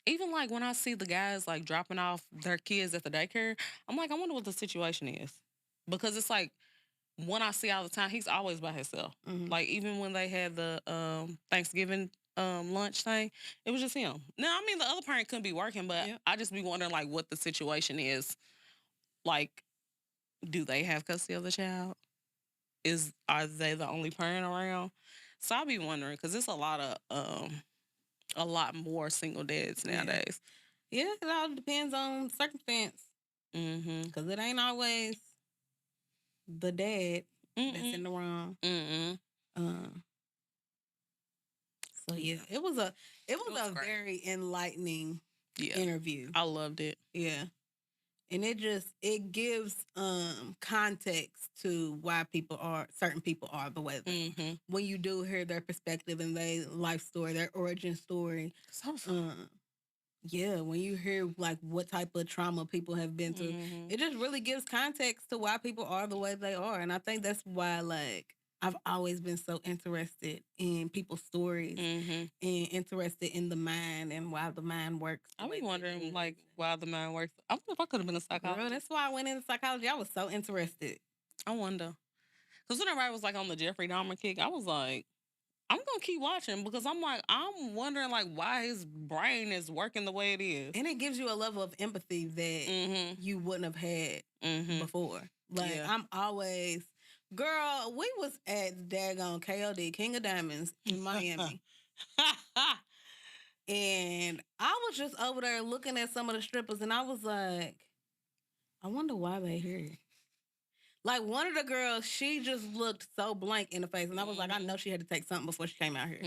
even like when I see the guys like dropping off their kids at the daycare, I'm like, I wonder what the situation is. Because it's like, one I see all the time, he's always by himself. Like even when they had the Thanksgiving lunch thing, it was just him. Now, I mean, the other parent couldn't be working, but I just be wondering like what the situation is. Like, do they have custody of the child? Are they the only parent around? So I be wondering because it's a lot more single dads nowadays. Yeah, it all depends on circumstance. Because it ain't always the dad that's in the wrong. So yeah, it was a very enlightening interview. I loved it. Yeah. And it gives context to why certain people are the way they are. When you do hear their perspective and their life story, their origin story. Yeah, when you hear like what type of trauma people have been through, it just really gives context to why people are the way they are. And I think that's why like I've always been so interested in people's stories and interested in the mind and why the mind works. I be wondering like why the mind works. I wonder if I could have been a psychologist. Girl, that's why I went into psychology. I was so interested. I wonder. Because whenever I was like on the Jeffrey Dahmer kick, I was like, I'm gonna keep watching because I'm wondering like why his brain is working the way it is, and it gives you a level of empathy that you wouldn't have had before. Like I'm always, girl. We was at daggone KOD King of Diamonds in Miami, and I was just over there looking at some of the strippers, and I was like, I wonder why they here. Like one of the girls, she just looked so blank in the face. And I was like, I know she had to take something before she came out here.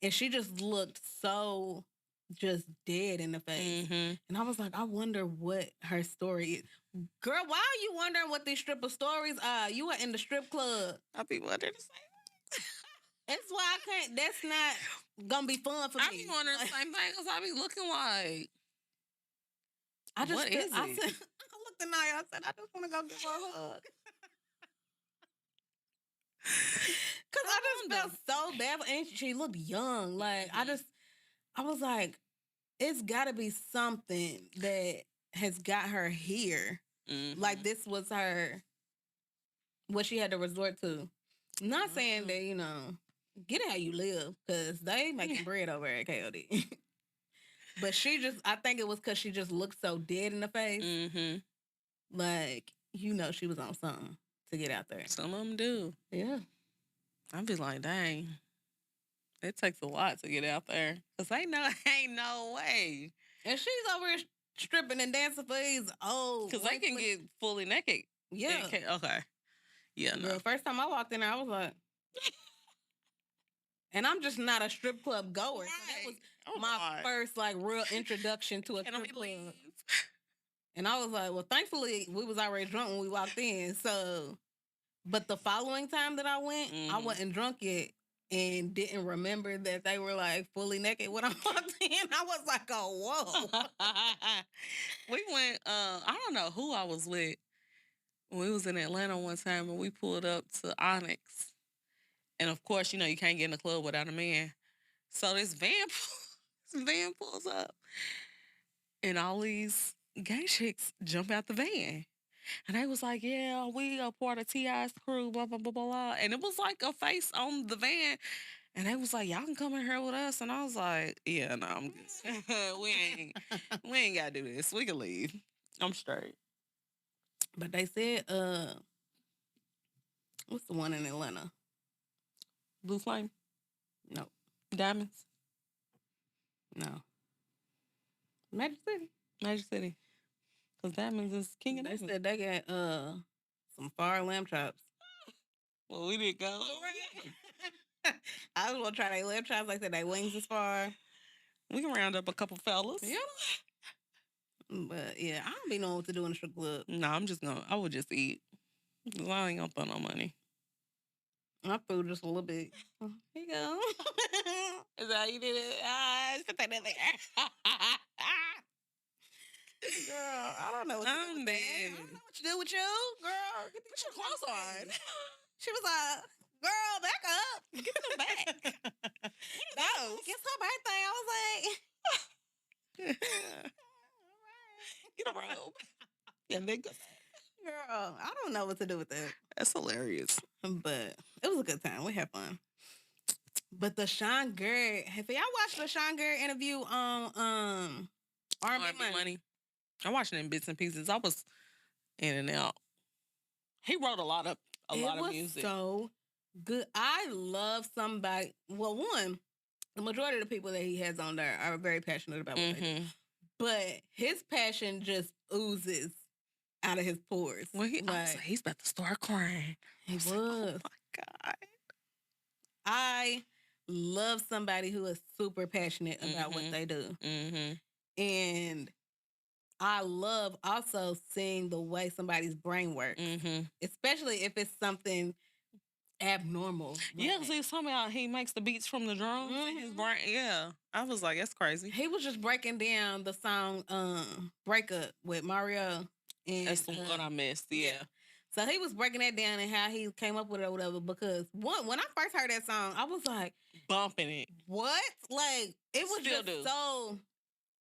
And she just looked so just dead in the face. And I was like, I wonder what her story is. Girl, why are you wondering what these stripper stories are? You were in the strip club. I be wondering the same. That's why I can't, that's not going to be fun for me. I be wondering the same thing because I be looking like, what is it? I looked at Nia, I said, I just want to go give her a hug. Because I just felt so bad. And she looked young. Like, I was like, it's got to be something that has got her here. Like, this was what she had to resort to. Not saying that, you know, get how you live, because they making bread over at KOD. But I think it was because she just looked so dead in the face. Like, you know, she was on something to get out there. Some of them do. Yeah. I'd be like, dang, it takes a lot to get out there. Because ain't no way. And she's over here stripping and dancing for these old. Because they can get fully naked. Yeah. Okay. Yeah, no. The first time I walked in there, I was like... And I'm just not a strip club goer. Right. So that was my first, like, real introduction to a strip club. And I was like, well, thankfully, we was already drunk when we walked in. So... But the following time that I went, I wasn't drunk yet and didn't remember that they were like fully naked when I walked in. I was like, oh, whoa. We went, I don't know who I was with. We was in Atlanta one time and we pulled up to Onyx. And of course, you know, you can't get in the club without a man. So this van pulls up and all these gay chicks jump out the van. And they was like, yeah, we are part of T.I.'s crew, blah, blah, blah, blah, blah. And it was like a face on the van. And they was like, y'all can come in here with us. And I was like, yeah, no, I'm good. we ain't got to do this. We can leave. I'm straight. But they said, what's the one in Atlanta? Blue Flame? No. Diamonds? No. Magic City? Magic City. Because Diamonds is king of They said they got some fire lamb chops. Well, we didn't go. I was going to try their lamb chops. They said their wings is fire. We can round up a couple fellas. Yeah. But, yeah, I don't be knowing what to do in the strip club. No, I would just eat. I ain't going to throw no money. My food just a little bit. Here you go. Is that how you did it? Put that in there. Girl, I don't know what to do with that. I don't know what to do with you. Girl, put your clothes on. She was like, girl, back up. Get them back. No. It's her birthday. I was like... Get a robe. Yeah, they go. Girl, I don't know what to do with that. That's hilarious. But it was a good time. We had fun. But the Sean Garrett... Have y'all watched the Sean Garrett interview on R&B Money? I watched it in bits and pieces. I was in and out. He wrote a lot of music. So good. I love somebody. Well, one, the majority of the people that he has on there are very passionate about what they do. But his passion just oozes out of his pores. Well, I was like, he's about to start crying. He was. Like, oh my God. I love somebody who is super passionate about what they do. And I love also seeing the way somebody's brain works, especially if it's something abnormal. Yeah, because he was talking about he makes the beats from the drums in his brain. Yeah, I was like, that's crazy. He was just breaking down the song "Break Up" with Mario. And, that's the one I missed. Yeah. So he was breaking that down and how he came up with it or whatever. Because when I first heard that song, I was like, bumping it. What? Like it was just so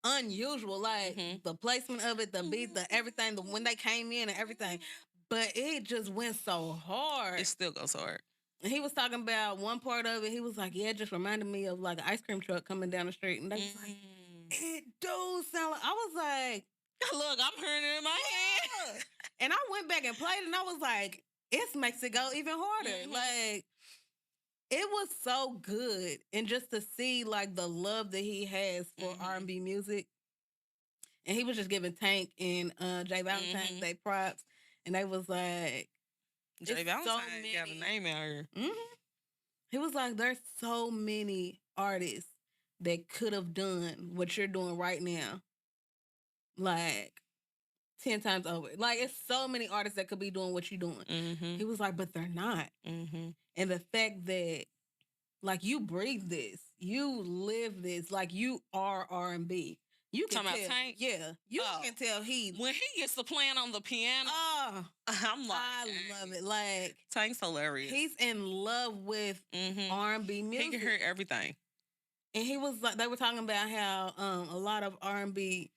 unusual. Like the placement of it, the beat, the everything, the when they came in and everything. But it just went so hard. It still goes hard. And he was talking about one part of it. He was like, yeah, it just reminded me of like an ice cream truck coming down the street. And they was like, it do sound like. I was like, look, I'm hearing it in my head. And I went back and played it and I was like, it makes it go even harder. Like, it was so good. And just to see like the love that he has for R&B music. And he was just giving Tank and Jay Valentine they props. And they was like, Jay Valentine got a name out here. He was like, there's so many artists that could have done what you're doing right now. Like 10 times over. Like, it's so many artists that could be doing what you're doing. He was like, but they're not. And the fact that, like, you breathe this. You live this. Like, you are R&B. You can talking tell. About Tank? Yeah. You can tell when he gets to playing on the piano. I'm like, I love it. Like, Tank's hilarious. He's in love with R&B music. He can hear everything. And he was like, they were talking about how a lot of R&B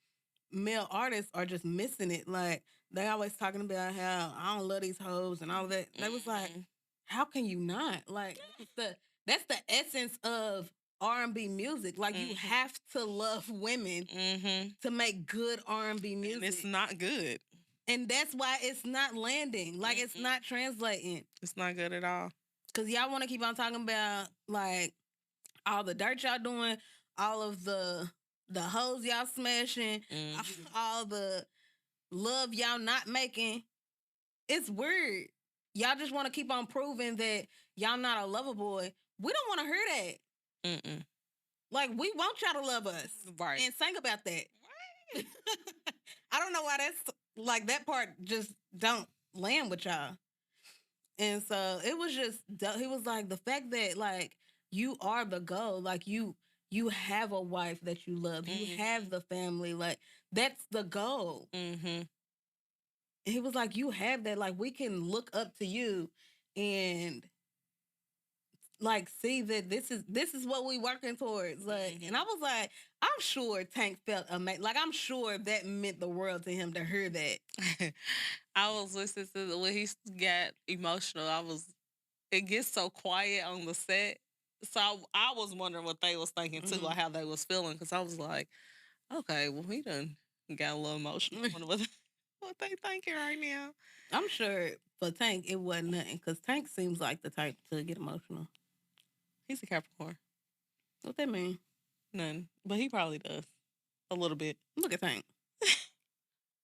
male artists are just missing it. Like, they always talking about how I don't love these hoes and all that. They was like, how can you not? Like, that's the essence of R&B music. Like, you have to love women to make good R&B music. And it's not good. And that's why it's not landing. Like, it's not translating. It's not good at all. Because y'all want to keep on talking about, like, all the dirt y'all doing, all of the hoes y'all smashing, all the love y'all not making. It's weird. Y'all just want to keep on proving that y'all not a lover boy. We don't want to hear that. Like, we want y'all to love us. Right. And sing about that. Right. I don't know why that's, like, that part just don't land with y'all. And so it was just, he was like, the fact that, like, you are the goal. Like, you have a wife that you love. You have the family. Like, that's the goal. He was like, you have that. Like, we can look up to you and, like, see that this is what we working towards. Like, and I was like, I'm sure Tank felt amazing. Like, I'm sure that meant the world to him to hear that. I was listening to when he got emotional. It gets so quiet on the set. So I was wondering what they was thinking too, like how they was feeling. Because I was like, okay, well, he done got a little emotional. I wonder what they thinking right now. I'm sure for Tank, it wasn't nothing. Because Tank seems like the type to get emotional. He's a Capricorn. What that mean? None. But he probably does. A little bit. Look at Tank.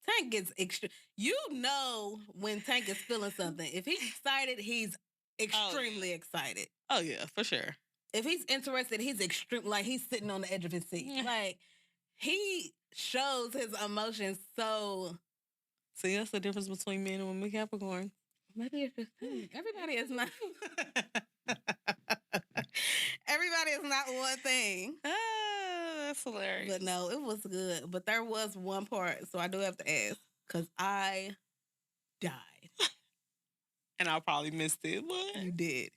Tank gets extra. You know when Tank is feeling something. If he's excited, he's extremely excited. Oh, yeah, for sure. If he's interested, he's extreme. Like, he's sitting on the edge of his seat. Like, he shows his emotions so... See, that's the difference between men and women Capricorn. Maybe it's just Tank. Everybody is not... Everybody is not one thing. That's hilarious. But no, it was good. But there was one part, so I do have to ask, because I died. And I probably missed it. What? You did.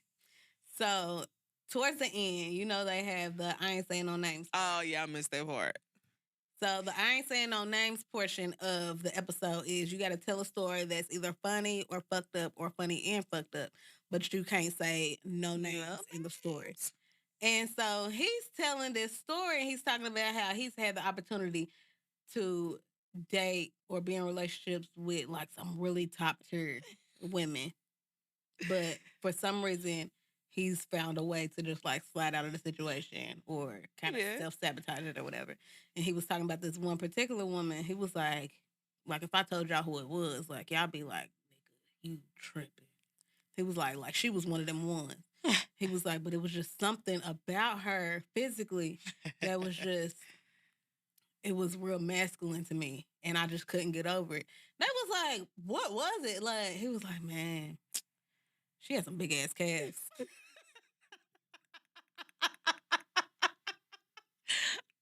So, towards the end, you know they have the I ain't saying no names. Oh, yeah, I missed that part. So, the I ain't saying no names portion of the episode is you got to tell a story that's either funny or fucked up or funny and fucked up. But you can't say no names in the story. And so, he's telling this story and he's talking about how he's had the opportunity to date or be in relationships with like some really top tier women. But for some reason, he's found a way to just like slide out of the situation or kind of self-sabotage it or whatever. And he was talking about this one particular woman. He was like, Like, if I told y'all who it was, like, y'all be like, nigga, you tripping. He was like she was one of them ones. He was like, but it was just something about her physically that was just, it was real masculine to me. And I just couldn't get over it. They was like, what was it? Like, he was like, man, she had some big ass calves.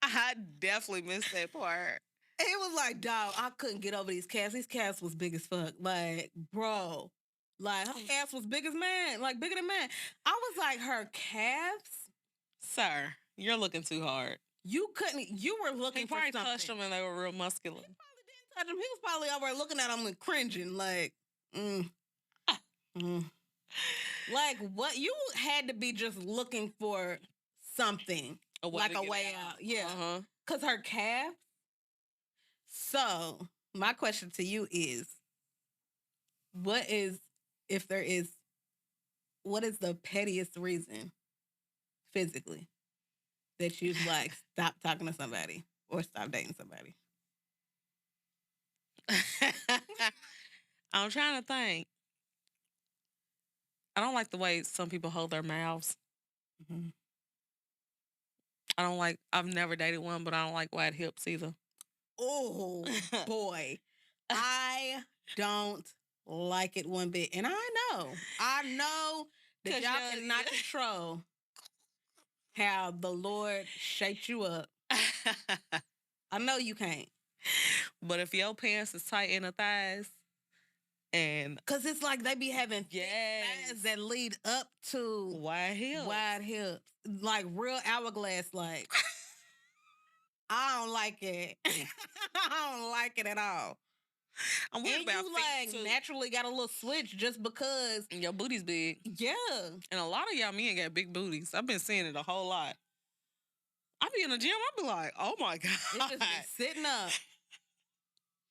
I definitely missed that part. He was like, dog, I couldn't get over these calves. These calves was big as fuck. Like, bro, like, her calves was big as man. Like, bigger than man. I was like, her calves? Sir, you're looking too hard. You were looking for something. He probably touched them and they were real muscular. He probably didn't touch them. He was probably over looking at them and cringing. Like, Like, what? You had to be just looking for something. A way out. Yeah. Because her calves. So, my question to you is, what is the pettiest reason physically that you like stop talking to somebody or stop dating somebody? I'm trying to think. I don't like the way some people hold their mouths. Mm-hmm. I've never dated one, but I don't like wide hips either. Oh, boy. I don't like it one bit. And I know that y'all cannot control how the Lord shaped you up. I know you can't. But if your pants is tight in the thighs, and because it's like they be having thighs that lead up to wide hips, like real hourglass. Like, I don't like it. I don't like it at all. I'm worried about feet like too. Naturally got a little switch just because your booty's big. Yeah, and a lot of y'all men got big booties. I've been seeing it a whole lot. I be in the gym. I be like, oh my god, it just be sitting up.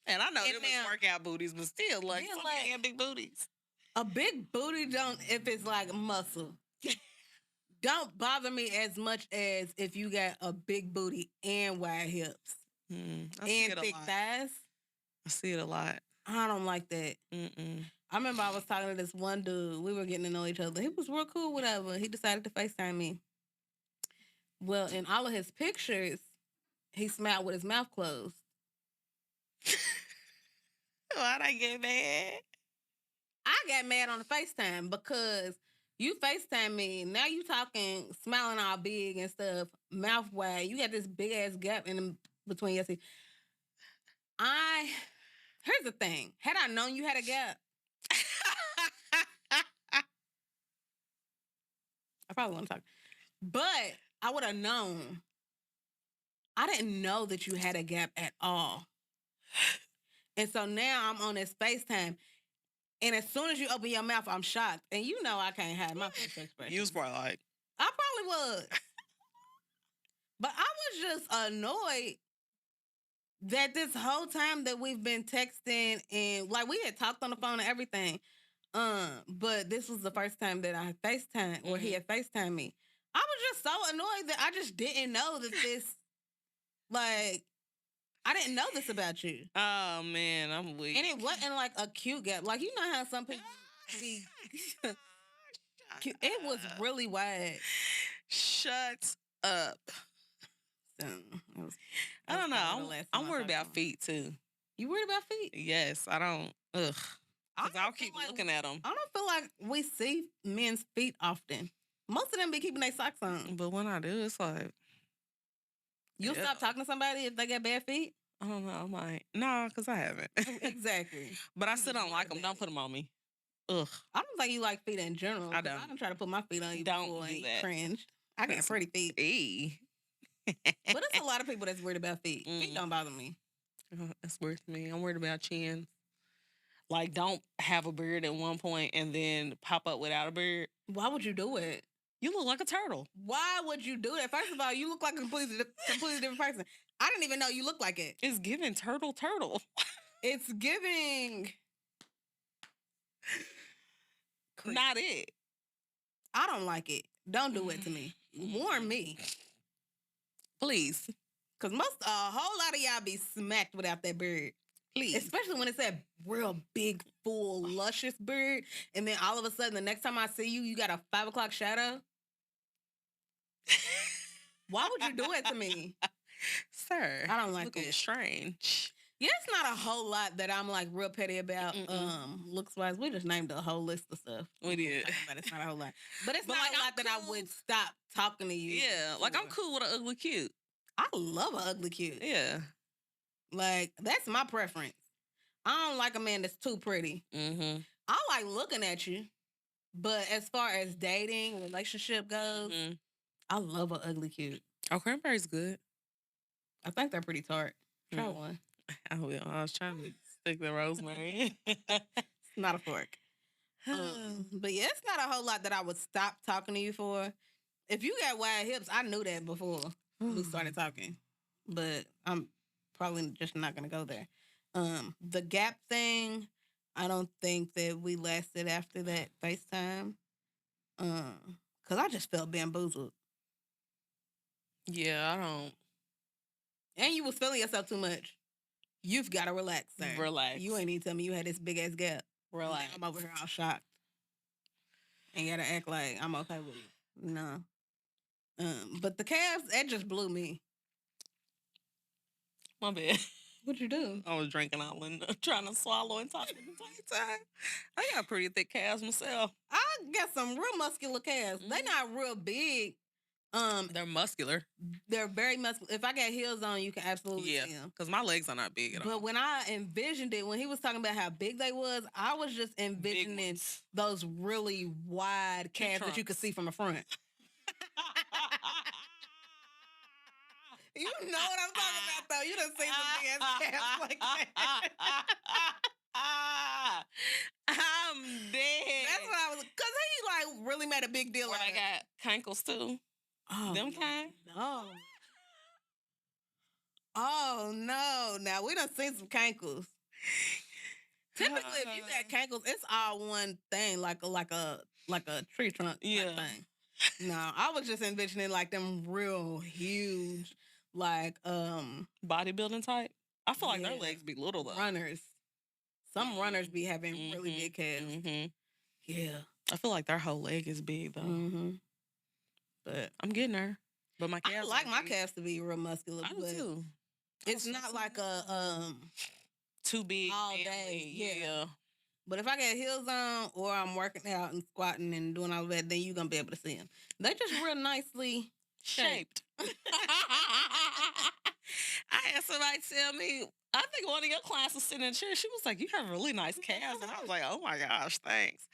And I know them is workout booties, but still, like, some like have big booties. A big booty don't, if it's like muscle, don't bother me as much as if you got a big booty and wide hips and thick thighs. I see it a lot. I don't like that. I remember I was talking to this one dude. We were getting to know each other. He was real cool, whatever. He decided to FaceTime me. Well, in all of his pictures, he smiled with his mouth closed. Why'd I get mad? I got mad on the FaceTime because you FaceTime me. Now you talking, smiling all big and stuff, mouth wide. You got this big ass gap in between your teeth. Here's the thing. Had I known you had a gap, I probably wouldn't talk. But I would have known. I didn't know that you had a gap at all. And so now I'm on this FaceTime. And as soon as you open your mouth, I'm shocked. And you know I can't hide my facial expression. You was probably like... I probably was. But I was just annoyed that this whole time that we've been texting and, like, we had talked on the phone and everything. But this was the first time that I FaceTime, or he had FaceTime me. I was just so annoyed that I just didn't know that this, like... I didn't know this about you. Oh, man, I'm weak. And it wasn't like a cute gap. Like, you know how some people be cute. It was really wide. Shut up. So, I don't know. I'm worried about feet, too. You worried about feet? Yes, I don't. Ugh. Because I'll keep looking at them. I don't feel like we see men's feet often. Most of them be keeping their socks on. But when I do, it's like... You'll stop talking to somebody if they got bad feet? I don't know. I might. No, because I haven't. Exactly. But I still don't like them. Don't put them on me. Ugh. I don't think you like feet in general. I don't. I don't try to put my feet on you don't before do and cringed. I got pretty feet. But there's a lot of people that's worried about feet. Feet don't bother me. That's weird to me. I'm worried about chins. Like, don't have a beard at one point and then pop up without a beard. Why would you do it? You look like a turtle. Why would you do that? First of all, you look like a completely different person. I didn't even know you looked like it. It's giving turtle. It's giving... Not it. I don't like it. Don't do it to me. Warn me. Please. Because a whole lot of y'all be smacked without that beard. Please. Especially when it's that real big, full, luscious beard, and then all of a sudden, the next time I see you, you got a 5 o'clock shadow. Why would you do it to me? Sir, I don't like looking it. strange. Yeah, it's not a whole lot that I'm like real petty about. Looks wise, we just named a whole list of stuff. We did. But it's not a whole lot. But it's But, not like, a lot I'm that I cool. would stop talking to you. Yeah, like I'm cool with an ugly cute. I love an ugly cute. Yeah. Like, that's my preference. I don't like a man that's too pretty. Mm-hmm. I like looking at you. But as far as dating, relationship goes, I love an ugly cute. Oh, cranberry's good. I think they're pretty tart. Try one. I will. I was trying to stick the rosemary. It's not a fork. But yeah, it's not a whole lot that I would stop talking to you for. If you got wide hips, I knew that before we started talking. But I'm probably just not going to go there. The Gap thing, I don't think that we lasted after that FaceTime. Because I just felt bamboozled. Yeah, I don't. And you was feeling yourself too much. You've got to relax, sir. Relax. You ain't even tell me you had this big ass gap. Relax. I'm over here all shocked. And gotta act like I'm okay with it. No. But the calves, that just blew me. My bad. What'd you do? I was drinking out and trying to swallow and talk at the same time. I got pretty thick calves myself. I got some real muscular calves. They're not real big. They're muscular. They're very muscular. If I got heels on, you can absolutely see them. Because my legs are not big at all. But when I envisioned it, when he was talking about how big they was, I was just envisioning those really wide calves that you could see from the front. You know what I'm talking about, though. You done seen some big ass calves like that. I'm dead. That's what I was, because he like really made a big deal when out I of it. got cankles too. Oh, Them kind? No. Oh no! Now we done seen some cankles. Typically, if you got cankles, it's all one thing, like a tree trunk type thing. No, I was just envisioning like them real huge, like bodybuilding type. I feel like their legs be little though. Runners. Some runners be having really big calves. Yeah, I feel like their whole leg is big though. But I'm getting there. But my calves, I like my calves to be real muscular. I do too. It's not like a too big all day. Yeah. But if I got heels on or I'm working out and squatting and doing all that, then you're gonna be able to see them. They just real nicely shaped. I had somebody tell me, I think one of your clients was sitting in a chair. She was like, "You have really nice calves," and I was like, "Oh my gosh, thanks."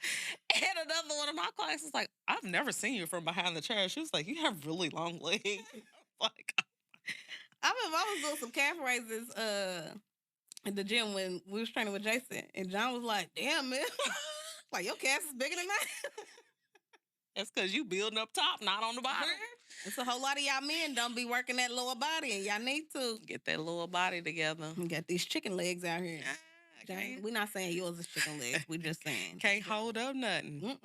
And another one of my clients was like, "I've never seen you from behind the chair." She was like, "You have really long legs." Like, I was doing some calf raises in the gym when we was training with Jason, and John was like, "Damn, man, like your calves is bigger than that." That's because you building up top, not on the bottom. It's a whole lot of y'all men don't be working that lower body, and y'all need to get that lower body together. You got these chicken legs out here. We're not saying yours is chicken legs. We're just saying can't hold up nothing.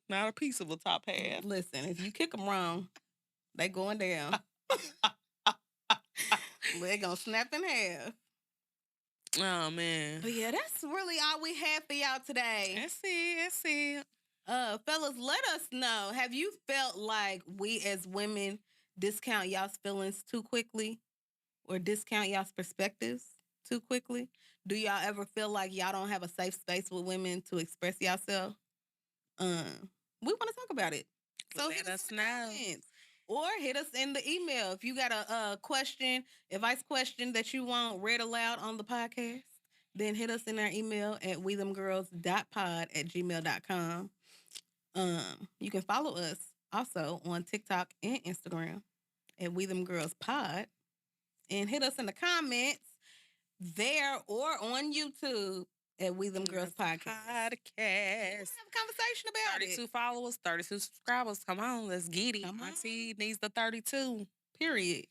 Not a piece of a top half. Listen, if you kick them wrong, they going down. They're gonna snap in half. Oh man. But yeah, that's really all we have for y'all today. That's it. Fellas, let us know. Have you felt like we as women discount y'all's feelings too quickly? Or discount y'all's perspectives too quickly? Do y'all ever feel like y'all don't have a safe space with women to express yourself? We want to talk about it. So let us know. Or hit us in the email. If you got a question, advice question that you want read aloud on the podcast, then hit us in our email at wethemgirls.pod@gmail.com. You can follow us also on TikTok and Instagram at WeThemGirlsPod, and hit us in the comments there or on YouTube at We Them Girls Podcast. Have a conversation about 32 followers, 32 subscribers. Come on, let's get it. Auntie needs the 32. Period.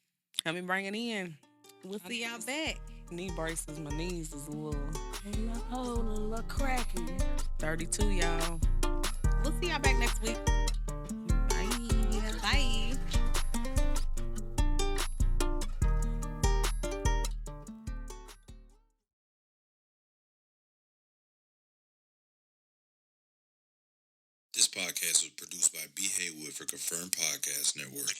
Let me bring it in. We'll see y'all back. Knee braces. My knees is a little cracky. 32, y'all. We'll see y'all back next week. Bye. Bye. podcast was produced by B. Haywood for Confirmed Podcast Network.